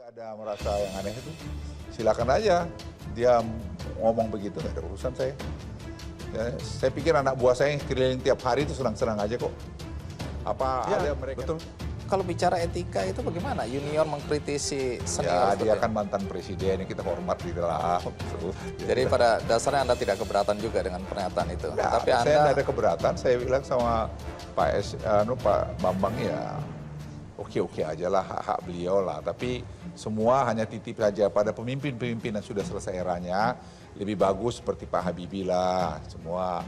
Ada merasa yang aneh itu, silakan aja dia ngomong begitu, nggak ada urusan saya. Ya, saya pikir anak buah saya yang keliling tiap hari itu senang-senang aja kok. Apa Ya, ada mereka? betul. Kalau bicara etika itu bagaimana? Junior mengkritisi Ya, senior. dia kan mantan presiden, kita hormat gitu lah. Jadi pada dasarnya Anda tidak keberatan juga dengan pernyataan itu. Ya, Tapi saya Anda tidak ada keberatan. Saya bilang sama Pak Bambang ya, oke aja lah hak beliau lah. Tapi semua hanya titip saja pada pemimpin-pemimpin yang sudah selesai eranya. Lebih bagus seperti Pak Habibie lah. Semua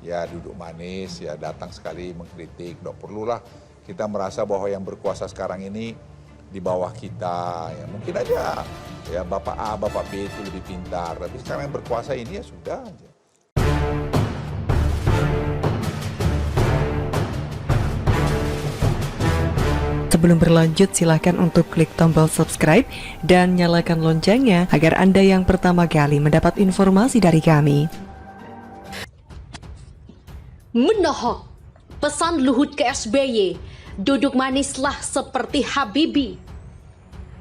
ya duduk manis, ya datang sekali mengkritik. Tidak perlulah kita merasa bahwa yang berkuasa sekarang ini di bawah kita. Ya mungkin aja ya Bapak A, Bapak B itu lebih pintar. Tapi sekarang yang berkuasa ini ya sudah aja. Sebelum berlanjut, silakan untuk klik tombol subscribe dan nyalakan loncengnya agar Anda yang pertama kali mendapat informasi dari kami. Menohok pesan Luhut ke SBY, duduk manislah seperti Habibie.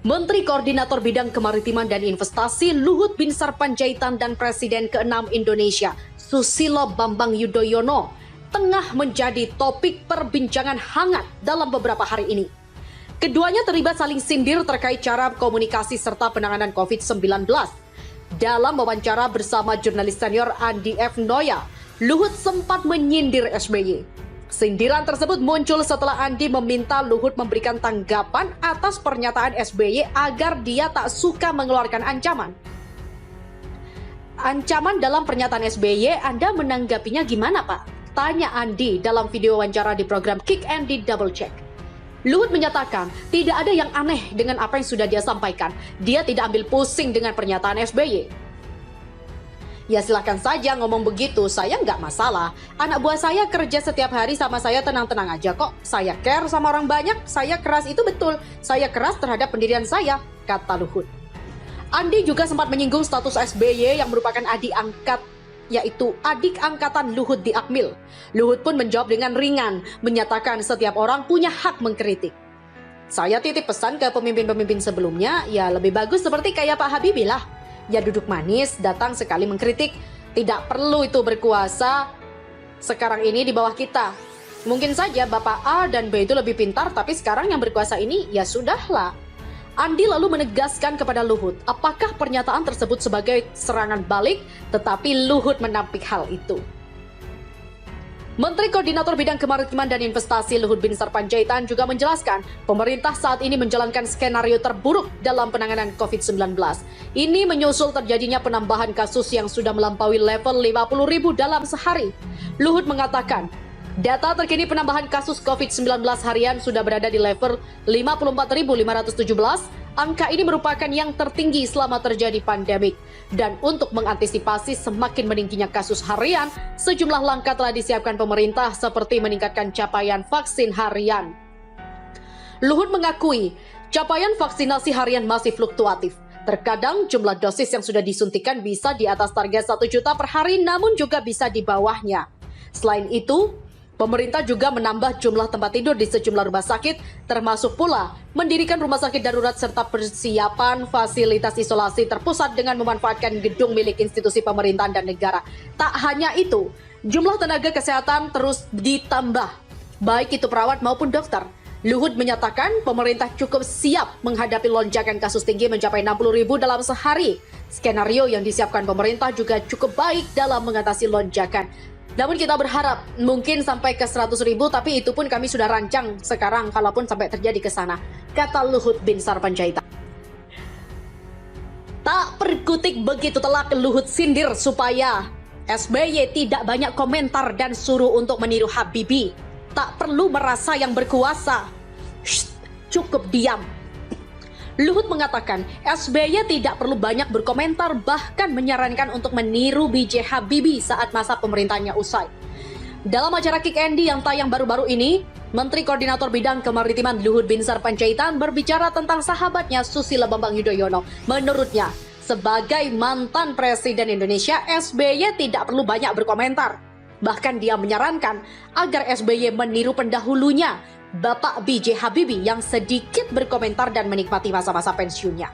Menteri Koordinator Bidang Kemaritiman dan Investasi Luhut Binsar Panjaitan dan Presiden ke-6 Indonesia Susilo Bambang Yudhoyono tengah menjadi topik perbincangan hangat dalam beberapa hari ini. Keduanya terlibat saling sindir terkait cara komunikasi serta penanganan COVID-19. Dalam wawancara bersama jurnalis senior Andi F. Noya, Luhut sempat menyindir SBY. Sindiran tersebut muncul setelah Andi meminta Luhut memberikan tanggapan atas pernyataan SBY agar dia tak suka mengeluarkan ancaman. Ancaman dalam pernyataan SBY, Anda menanggapinya gimana, Pak? Tanya Andi dalam video wawancara di program Kick Andi Double Check. Luhut menyatakan tidak ada yang aneh dengan apa yang sudah dia sampaikan. Dia tidak ambil pusing dengan pernyataan SBY. Ya silakan saja ngomong begitu, saya nggak masalah. Anak buah saya kerja setiap hari sama saya tenang-tenang aja kok. Saya care sama orang banyak, saya keras itu betul. Saya keras terhadap pendirian saya, kata Luhut. Andi juga sempat menyinggung status SBY yang merupakan adik angkat, yaitu adik angkatan Luhut di Akmil. Luhut pun menjawab dengan ringan, menyatakan setiap orang punya hak mengkritik. Saya titip pesan ke pemimpin-pemimpin sebelumnya, ya lebih bagus seperti kayak Pak Habibie lah. Ya duduk manis, datang sekali mengkritik. Tidak perlu itu berkuasa sekarang ini di bawah kita. Mungkin saja Bapak A dan B itu lebih pintar, tapi sekarang yang berkuasa ini ya sudahlah. Andi lalu menegaskan kepada Luhut, apakah pernyataan tersebut sebagai serangan balik, tetapi Luhut menampik hal itu. Menteri Koordinator Bidang Kemaritiman dan Investasi Luhut Binsar Panjaitan juga menjelaskan, pemerintah saat ini menjalankan skenario terburuk dalam penanganan COVID-19. Ini menyusul terjadinya penambahan kasus yang sudah melampaui level 50.000 dalam sehari. Luhut mengatakan, data terkini penambahan kasus COVID-19 harian sudah berada di level 54.517. Angka ini merupakan yang tertinggi selama terjadi pandemik. Dan untuk mengantisipasi semakin meningginya kasus harian, sejumlah langkah telah disiapkan pemerintah seperti meningkatkan capaian vaksin harian. Luhut mengakui, capaian vaksinasi harian masih fluktuatif. Terkadang jumlah dosis yang sudah disuntikan bisa di atas target 1 juta per hari, namun juga bisa di bawahnya. Selain itu, pemerintah juga menambah jumlah tempat tidur di sejumlah rumah sakit, termasuk pula mendirikan rumah sakit darurat serta persiapan fasilitas isolasi terpusat dengan memanfaatkan gedung milik institusi pemerintahan dan negara. Tak hanya itu, jumlah tenaga kesehatan terus ditambah, baik itu perawat maupun dokter. Luhut menyatakan pemerintah cukup siap menghadapi lonjakan kasus tinggi mencapai 60.000 dalam sehari. Skenario yang disiapkan pemerintah juga cukup baik dalam mengatasi lonjakan. Namun kita berharap mungkin sampai ke 100.000, tapi itu pun kami sudah rancang sekarang kalaupun sampai terjadi ke sana, kata Luhut Binsar Panjaitan. Tak perkutik begitu telak Luhut sindir supaya SBY tidak banyak komentar dan suruh untuk meniru Habibie. Tak perlu merasa yang berkuasa. Shh, cukup diam. Luhut mengatakan SBY tidak perlu banyak berkomentar, bahkan menyarankan untuk meniru B.J. Habibie saat masa pemerintahannya usai. Dalam acara Kick Andi yang tayang baru-baru ini, Menteri Koordinator Bidang Kemaritiman Luhut Binsar Panjaitan berbicara tentang sahabatnya Susilo Bambang Yudhoyono. Menurutnya, sebagai mantan Presiden Indonesia, SBY tidak perlu banyak berkomentar. Bahkan dia menyarankan agar SBY meniru pendahulunya, Bapak B.J. Habibie yang sedikit berkomentar dan menikmati masa-masa pensiunnya.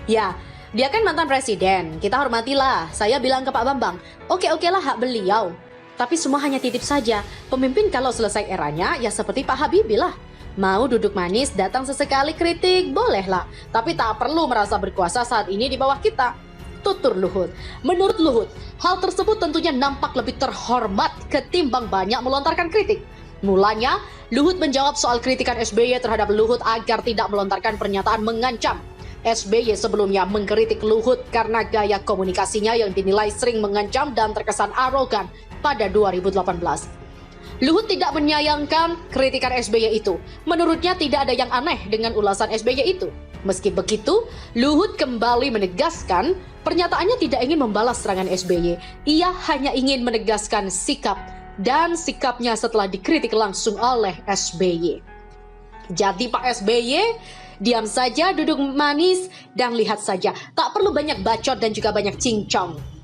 Ya, dia kan mantan presiden, kita hormatilah. Saya bilang ke Pak Bambang, oke-okelah hak beliau. Tapi semua hanya titip saja, pemimpin kalau selesai eranya ya seperti Pak Habibie lah. Mau duduk manis, datang sesekali kritik, bolehlah. Tapi tak perlu merasa berkuasa saat ini di bawah kita. Tutur Luhut. Menurut Luhut, hal tersebut tentunya nampak lebih terhormat ketimbang banyak melontarkan kritik. Mulanya, Luhut menjawab soal kritikan SBY terhadap Luhut agar tidak melontarkan pernyataan mengancam. SBY sebelumnya mengkritik Luhut karena gaya komunikasinya yang dinilai sering mengancam dan terkesan arogan pada 2018. Luhut tidak menyayangkan kritikan SBY itu. Menurutnya tidak ada yang aneh dengan ulasan SBY itu. Meski begitu, Luhut kembali menegaskan pernyataannya tidak ingin membalas serangan SBY. Ia hanya ingin menegaskan sikap dan sikapnya setelah dikritik langsung oleh SBY. Jadi Pak SBY, diam saja, duduk manis, dan lihat saja. Tak perlu banyak bacot dan juga banyak cincong.